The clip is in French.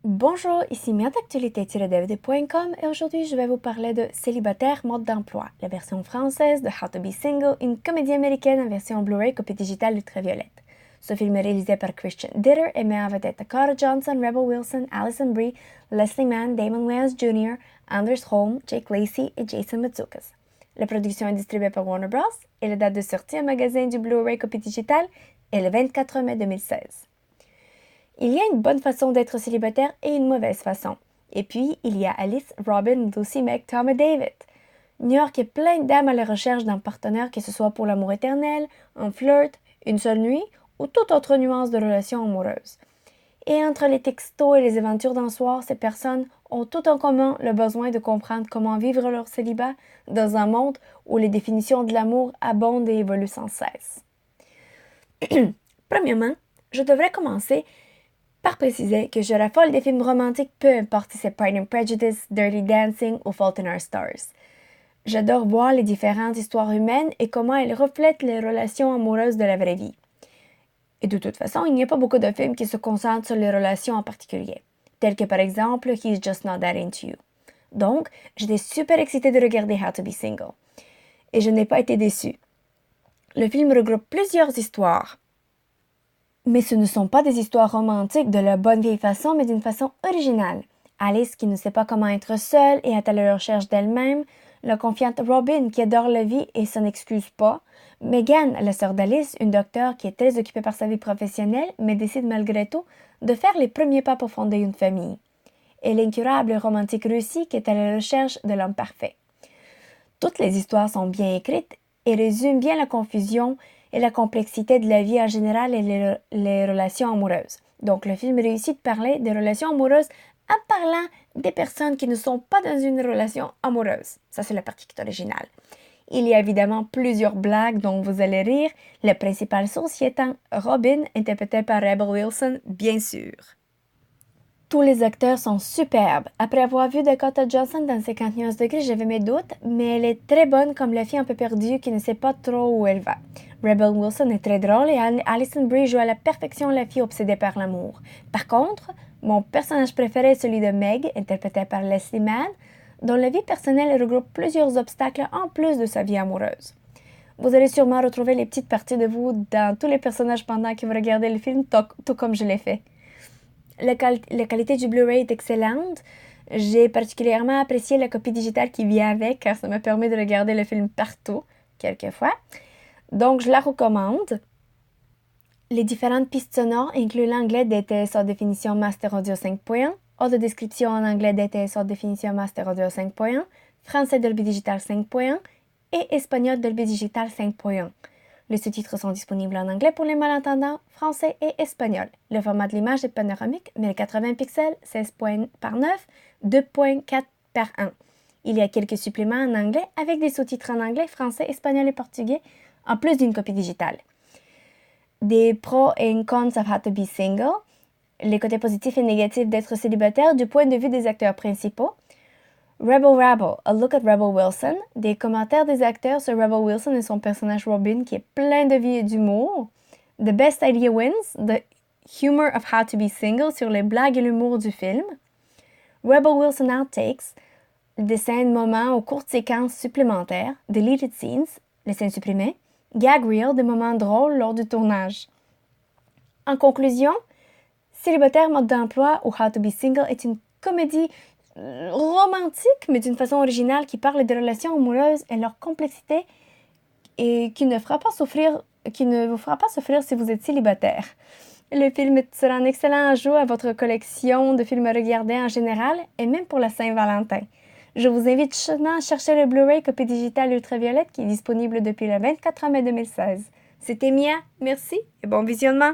Bonjour, ici Mia d'actualité-dvd.com et aujourd'hui je vais vous parler de Célibataire mode d'emploi, la version française de How to be Single, une comédie américaine en version Blu-ray copie digitale ultraviolette. Ce film est réalisé par Christian Ditter et met en vedette Dakota Johnson, Rebel Wilson, Alison Brie, Leslie Mann, Damon Wayans Jr., Anders Holm, Jake Lacey et Jason Mantzoukas. La production est distribuée par Warner Bros. Et la date de sortie en magasin du Blu-ray copie digitale est le 24 mai 2016. Il y a une bonne façon d'être célibataire et une mauvaise façon. Et puis, il y a Alice, Robin, Lucy, Meg, Tom et David. New York est plein d'âmes à la recherche d'un partenaire, que ce soit pour l'amour éternel, un flirt, une seule nuit ou toute autre nuance de relation amoureuse. Et entre les textos et les aventures d'un soir, ces personnes ont tout en commun le besoin de comprendre comment vivre leur célibat dans un monde où les définitions de l'amour abondent et évoluent sans cesse. Premièrement, je devrais commencer par préciser que je raffole des films romantiques, peu importe si c'est Pride and Prejudice, Dirty Dancing ou Fault in Our Stars. J'adore voir les différentes histoires humaines et comment elles reflètent les relations amoureuses de la vraie vie. Et de toute façon, il n'y a pas beaucoup de films qui se concentrent sur les relations en particulier, tels que par exemple He's Just Not That Into You. Donc, j'étais super excitée de regarder How to be Single. Et je n'ai pas été déçue. Le film regroupe plusieurs histoires. Mais ce ne sont pas des histoires romantiques de la bonne vieille façon, mais d'une façon originale. Alice qui ne sait pas comment être seule et est à la recherche d'elle-même, la confiante Robin qui adore la vie et s'en excuse pas, Megan, la sœur d'Alice, une docteure qui est très occupée par sa vie professionnelle, mais décide malgré tout de faire les premiers pas pour fonder une famille, et l'incurable romantique Lucy qui est à la recherche de l'homme parfait. Toutes les histoires sont bien écrites et résument bien la confusion et la complexité de la vie en général et les relations amoureuses. Donc, le film réussit de parler des relations amoureuses en parlant des personnes qui ne sont pas dans une relation amoureuse. Ça, c'est la partie qui est originale. Il y a évidemment plusieurs blagues dont vous allez rire, la principale source étant Robin, interprétée par Rebel Wilson, bien sûr. Tous les acteurs sont superbes. Après avoir vu Dakota Johnson dans 51 degrés, j'avais mes doutes, mais elle est très bonne comme la fille un peu perdue qui ne sait pas trop où elle va. Rebel Wilson est très drôle et Alison Brie joue à la perfection la fille obsédée par l'amour. Par contre, mon personnage préféré est celui de Meg, interprété par Leslie Mann, dont la vie personnelle regroupe plusieurs obstacles en plus de sa vie amoureuse. Vous allez sûrement retrouver les petites parties de vous dans tous les personnages pendant que vous regardez le film, tout comme je l'ai fait. La qualité du Blu-ray est excellente. J'ai particulièrement apprécié la copie digitale qui vient avec, car ça me permet de regarder le film partout, quelquefois. Donc, je la recommande. Les différentes pistes sonores incluent l'anglais DTS haute définition Master Audio 5.1, audio description en anglais DTS haute définition Master Audio 5.1, français Dolby Digital 5.1 et espagnol Dolby Digital 5.1. Les sous-titres sont disponibles en anglais pour les malentendants, français et espagnol. Le format de l'image est panoramique, 1080 pixels, 16 par 9, 2.4 par 1. Il y a quelques suppléments en anglais avec des sous-titres en anglais, français, espagnol et portugais, en plus d'une copie digitale. Des pros et cons of How to be Single, les côtés positifs et négatifs d'être célibataire du point de vue des acteurs principaux. Rebel Rabble, A Look at Rebel Wilson, des commentaires des acteurs sur Rebel Wilson et son personnage Robin qui est plein de vie et d'humour. The Best Idea Wins, The Humor of How to be Single sur les blagues et l'humour du film. Rebel Wilson Outtakes, des scènes moments aux courtes séquences supplémentaires. Deleted Scenes, les scènes supprimées. Gag Reel, des moments drôles lors du tournage. En conclusion, Célibataire mode d'emploi ou How to be Single est une comédie romantique, mais d'une façon originale qui parle des relations amoureuses et leur complexité et qui ne vous fera pas souffrir si vous êtes célibataire. Le film sera un excellent ajout à votre collection de films à regarder en général et même pour la Saint-Valentin. Je vous invite chaudement à chercher le Blu-ray copie digitale ultraviolette qui est disponible depuis le 24 mai 2016. C'était Mia, merci et bon visionnement!